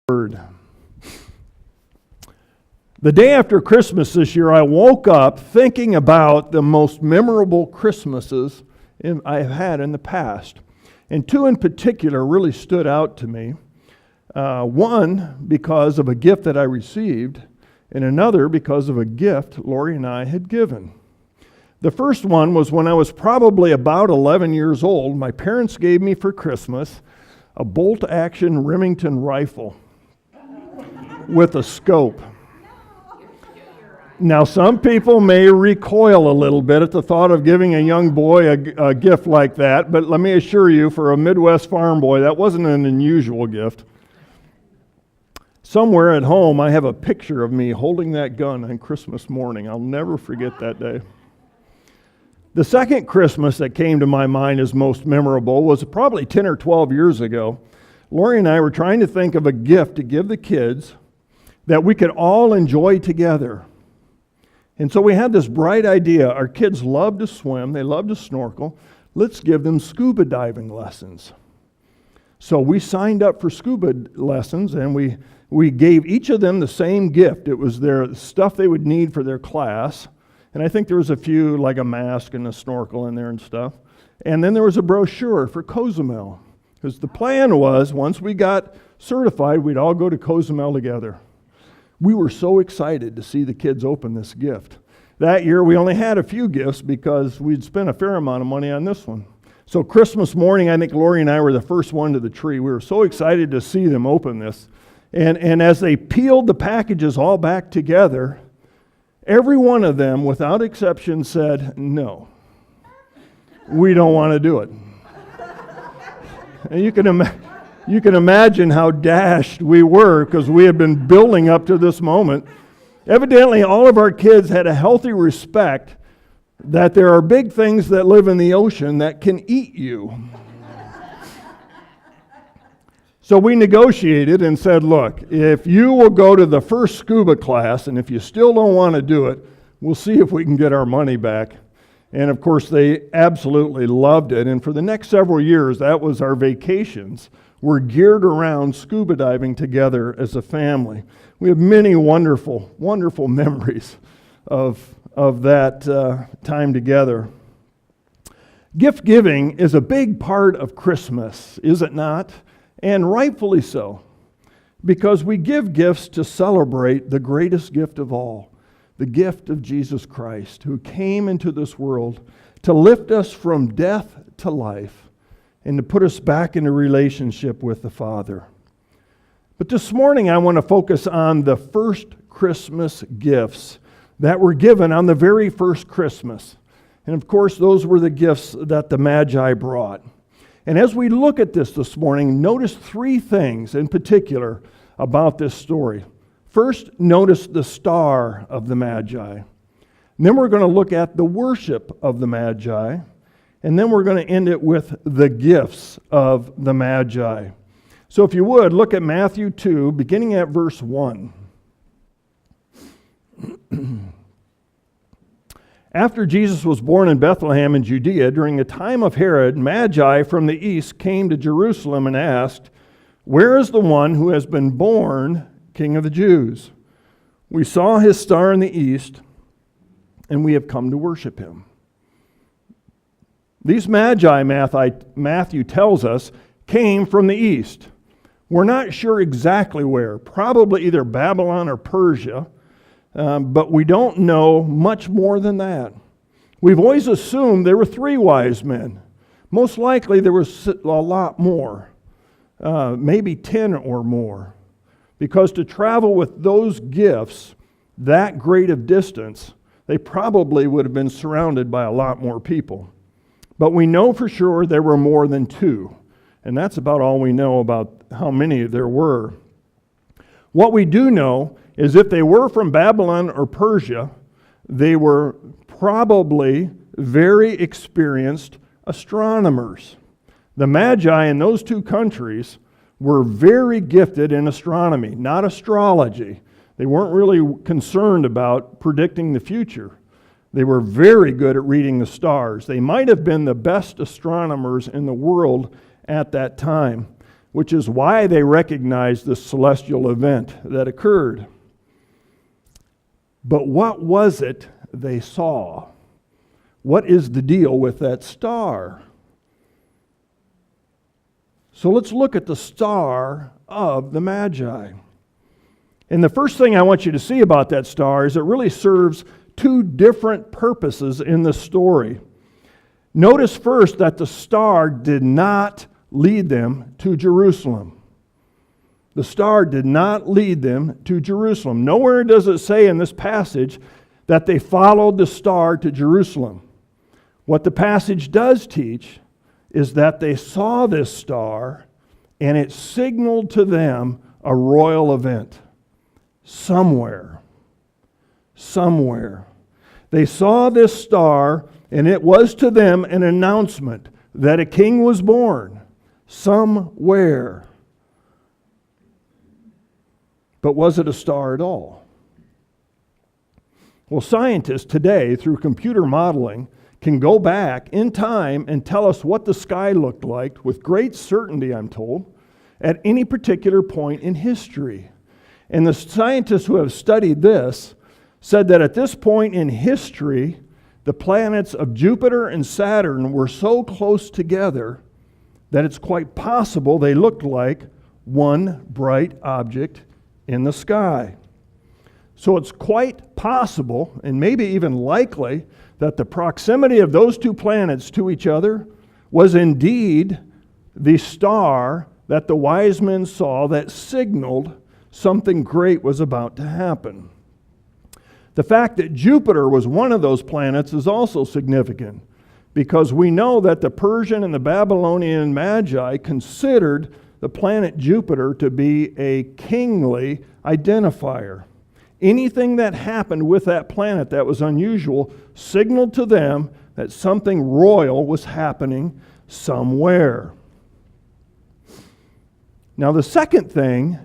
Word. The day after Christmas this year, I woke up thinking about the most memorable Christmases I have had in the past. And two in particular really stood out to me. One because of a gift that I received, and another because of a gift Lori and I had given. The first one was when I was probably about 11 years old. My parents gave me for Christmas a bolt-action Remington rifle with a scope. Now, some people may recoil a little bit at the thought of giving a young boy a gift like that, but let me assure you, for a Midwest farm boy, that wasn't an unusual gift. Somewhere at home, I have a picture of me holding that gun on Christmas morning. I'll never forget that day. The second Christmas that came to my mind as most memorable was probably 10 or 12 years ago. Lori and I were trying to think of a gift to give the kids that we could all enjoy together. And so we had this bright idea. Our kids love to swim. They love to snorkel. Let's give them scuba diving lessons. So we signed up for scuba lessons, and we gave each of them the same gift. It was their stuff they would need for their class. And I think there was a few, like a mask and a snorkel in there and stuff. And then there was a brochure for Cozumel. Because the plan was, once we got certified, we'd all go to Cozumel together. We were so excited to see the kids open this gift. That year, we only had a few gifts because we'd spent a fair amount of money on this one. So Christmas morning, I think Lori and I were the first one to the tree. We were so excited to see them open this. And as they peeled the packages all back together, every one of them, without exception, said, "No, we don't want to do it." And you can imagine how dashed we were because we had been building up to this moment. Evidently, all of our kids had a healthy respect that there are big things that live in the ocean that can eat you. So we negotiated and said, look, if you will go to the first scuba class, and if you still don't want to do it, we'll see if we can get our money back. And of course, they absolutely loved it. And for the next several years, that was our vacations. We're geared around scuba diving together as a family. We have many wonderful, wonderful memories of that time together. Gift giving is a big part of Christmas, is it not? And rightfully so, because we give gifts to celebrate the greatest gift of all, the gift of Jesus Christ, who came into this world to lift us from death to life and to put us back in a relationship with the Father. But this morning I want to focus on the first Christmas gifts that were given on the very first Christmas. And of course, those were the gifts that the Magi brought. And as we look at this morning, notice three things in particular about this story. First, notice the star of the Magi. And then we're going to look at the worship of the Magi. And then we're going to end it with the gifts of the Magi. So if you would, look at Matthew 2, beginning at verse 1. After Jesus was born in Bethlehem in Judea, during the time of Herod, Magi from the east came to Jerusalem and asked, "Where is the one who has been born King of the Jews? We saw his star in the east, and we have come to worship him." These Magi, Matthew tells us, came from the east. We're not sure exactly where, probably either Babylon or Persia, but we don't know much more than that. We've always assumed there were three wise men. Most likely there was a lot more, maybe 10 or more, because to travel with those gifts that great of distance, they probably would have been surrounded by a lot more people. But we know for sure there were more than two, and that's about all we know about how many there were. What we do know is if they were from Babylon or Persia, they were probably very experienced astronomers. The Magi in those two countries were very gifted in astronomy, not astrology. They weren't really concerned about predicting the future. They were very good at reading the stars. They might have been the best astronomers in the world at that time. which is why they recognized the celestial event that occurred. But what was it they saw? What is the deal with that star? So let's look at the star of the Magi. And the first thing I want you to see about that star is it really serves two different purposes in the story. Notice first that the star did not lead them to Jerusalem. The star did not lead them to Jerusalem. Nowhere does it say in this passage that they followed the star to Jerusalem. What the passage does teach is that they saw this star and it signaled to them a royal event. Somewhere. They saw this star and it was to them an announcement that a king was born somewhere. But was it a star at all? Well, scientists today, through computer modeling, can go back in time and tell us what the sky looked like with great certainty, I'm told, at any particular point in history. And the scientists who have studied this said that at this point in history, the planets of Jupiter and Saturn were so close together that it's quite possible they looked like one bright object in the sky. So it's quite possible, and maybe even likely, that the proximity of those two planets to each other was indeed the star that the wise men saw that signaled something great was about to happen. The fact that Jupiter was one of those planets is also significant because we know that the Persian and the Babylonian Magi considered the planet Jupiter to be a kingly identifier. Anything that happened with that planet that was unusual signaled to them that something royal was happening somewhere. Now, the second thing,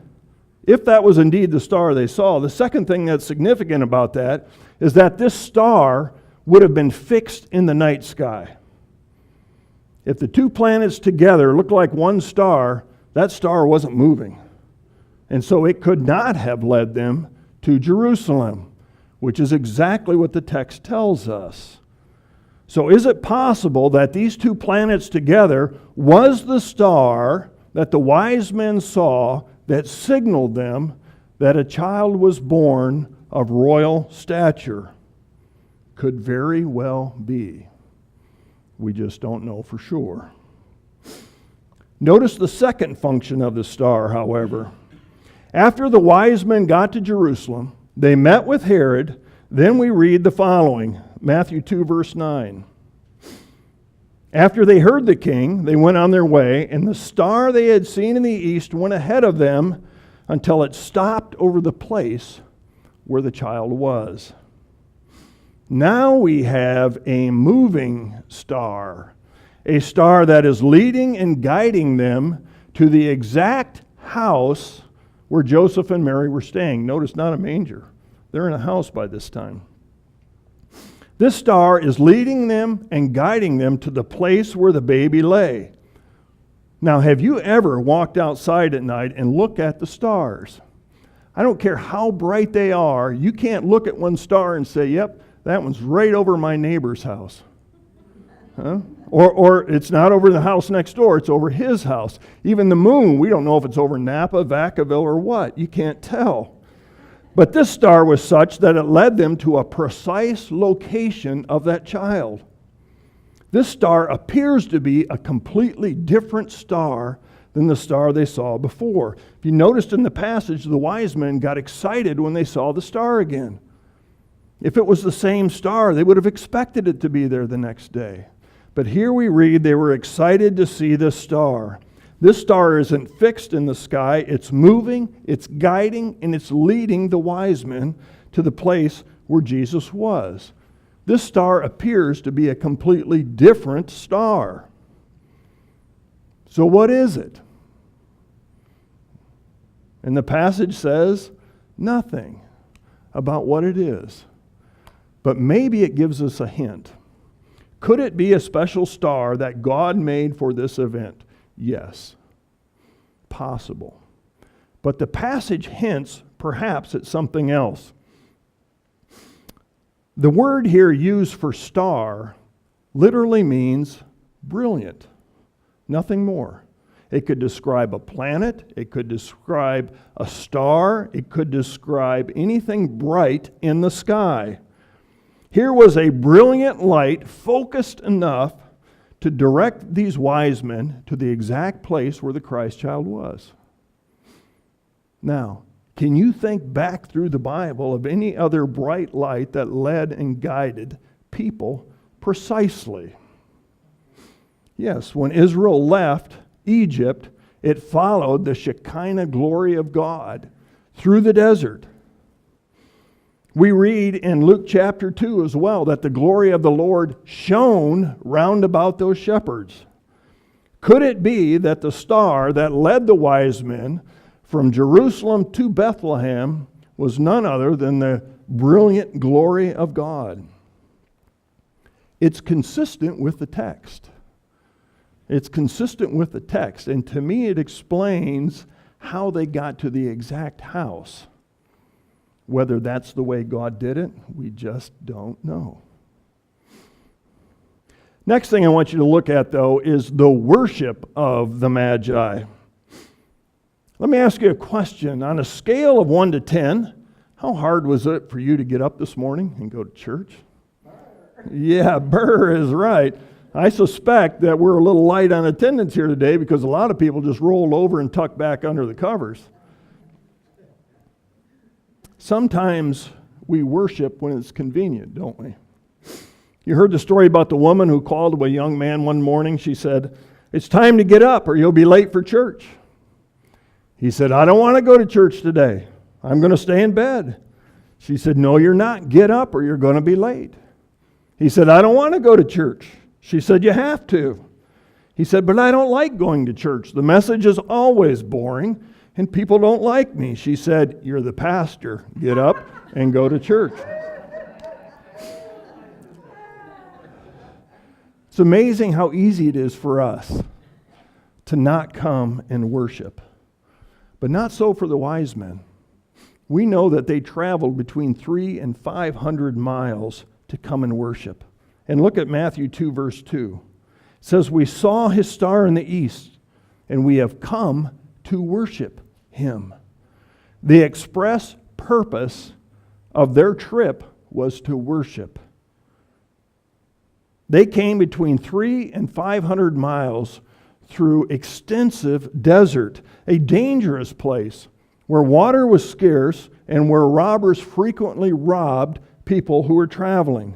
if that was indeed the star they saw, the second thing that's significant about that is that this star would have been fixed in the night sky. If the two planets together looked like one star, that star wasn't moving. And so it could not have led them to Jerusalem, which is exactly what the text tells us. So is it possible that these two planets together was the star that the wise men saw that signaled them that a child was born of royal stature? Could very well be. We just don't know for sure. Notice the second function of the star, however. After the wise men got to Jerusalem, they met with Herod. Then we read the following, Matthew 2, verse 9. After they heard the king, they went on their way, and the star they had seen in the east went ahead of them until it stopped over the place where the child was. Now we have a moving star, a star that is leading and guiding them to the exact house where Joseph and Mary were staying. Notice, not a manger. They're in a house by this time. This star is leading them and guiding them to the place where the baby lay. Now, have you ever walked outside at night and looked at the stars? I don't care how bright they are, you can't look at one star and say, yep, that one's right over my neighbor's house. Huh? Or it's not over the house next door, it's over his house. Even the moon, we don't know if it's over Napa, Vacaville, or what. You can't tell. But this star was such that it led them to a precise location of that child. This star appears to be a completely different star than the star they saw before. If you noticed in the passage, the wise men got excited when they saw the star again. If it was the same star, they would have expected it to be there the next day. But here we read they were excited to see this star. This star isn't fixed in the sky. It's moving, it's guiding, and it's leading the wise men to the place where Jesus was. This star appears to be a completely different star. So what is it? And the passage says nothing about what it is. But maybe it gives us a hint. Could it be a special star that God made for this event? Yes. possible. But the passage hints perhaps at something else. The word here used for star literally means brilliant, nothing more. It could describe a planet, it could describe a star, it could describe anything bright in the sky. Here was a brilliant light focused enough to direct these wise men to the exact place where the Christ child was. Now, can you think back through the Bible of any other bright light that led and guided people precisely? Yes, when Israel left Egypt, it followed the Shekinah glory of God through the desert. We read in Luke chapter 2 as well that the glory of the Lord shone round about those shepherds. Could it be that the star that led the wise men from Jerusalem to Bethlehem was none other than the brilliant glory of God? It's consistent with the text. It's consistent with the text, and to me it explains how they got to the exact house. Whether that's the way God did it, we just don't know. Next thing I want you to look at, though, is the worship of the Magi. Let me ask you a question. On a scale of 1 to 10, how hard was it for you to get up this morning and go to church? Yeah, burr is right. I suspect that we're a little light on attendance here today because a lot of people just rolled over and tucked back under the covers. Sometimes we worship when it's convenient, don't we? You heard the story about the woman who called to a young man one morning. She said, "It's time to get up or you'll be late for church." He said, "I don't want to go to church today. I'm going to stay in bed." She said, "No, you're not. Get up or you're going to be late." He said, "I don't want to go to church." She said, "You have to." He said, "But I don't like going to church. The message is always boring and people don't like me." She said, "You're the pastor. Get up and go to church." It's amazing how easy it is for us to not come and worship. But not so for the wise men. We know that they traveled between 300 and 500 miles to come and worship. And look at Matthew 2, verse 2. It says, "We saw his star in the east, and we have come to worship him." The express purpose of their trip was to worship. They came between 300 and 500 miles through extensive desert, a dangerous place where water was scarce and where robbers frequently robbed people who were traveling.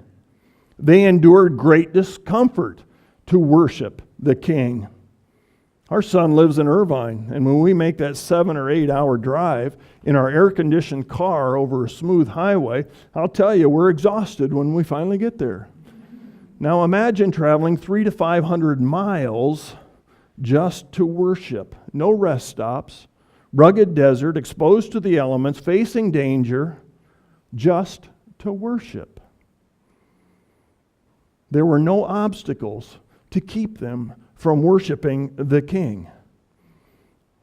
They endured great discomfort to worship the King. Our son lives in Irvine, and when we make that 7 or 8 hour drive in our air-conditioned car over a smooth highway, I'll tell you, we're exhausted when we finally get there. Now imagine traveling 300 to 500 miles just to worship. No rest stops, rugged desert, exposed to the elements, facing danger, just to worship. There were no obstacles to keep them from worshiping the King.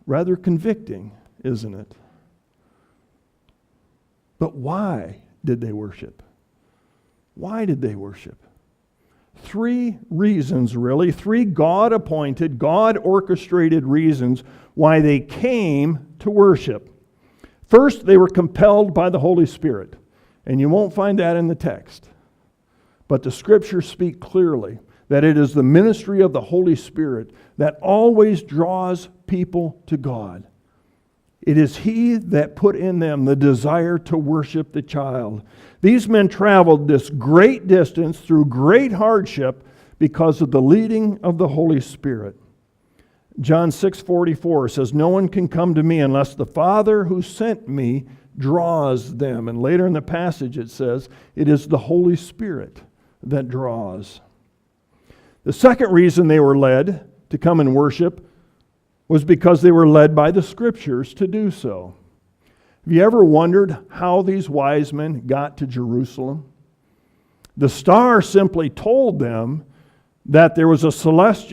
Rather convicting, isn't it? But why did they worship? Why did they worship? 3 reasons, really. 3 God-appointed, God-orchestrated reasons why they came to worship. First, they were compelled by the Holy Spirit. And you won't find that in the text. But the Scriptures speak clearly that it is the ministry of the Holy Spirit that always draws people to God. It is He that put in them the desire to worship the child. These men traveled this great distance through great hardship because of the leading of the Holy Spirit. John 6:44 says, "No one can come to me unless the Father who sent me draws them." And later in the passage it says, it is the Holy Spirit that draws. The second reason they were led to come and worship was because they were led by the Scriptures to do so. Have you ever wondered how these wise men got to Jerusalem? The star simply told them that there was a celestial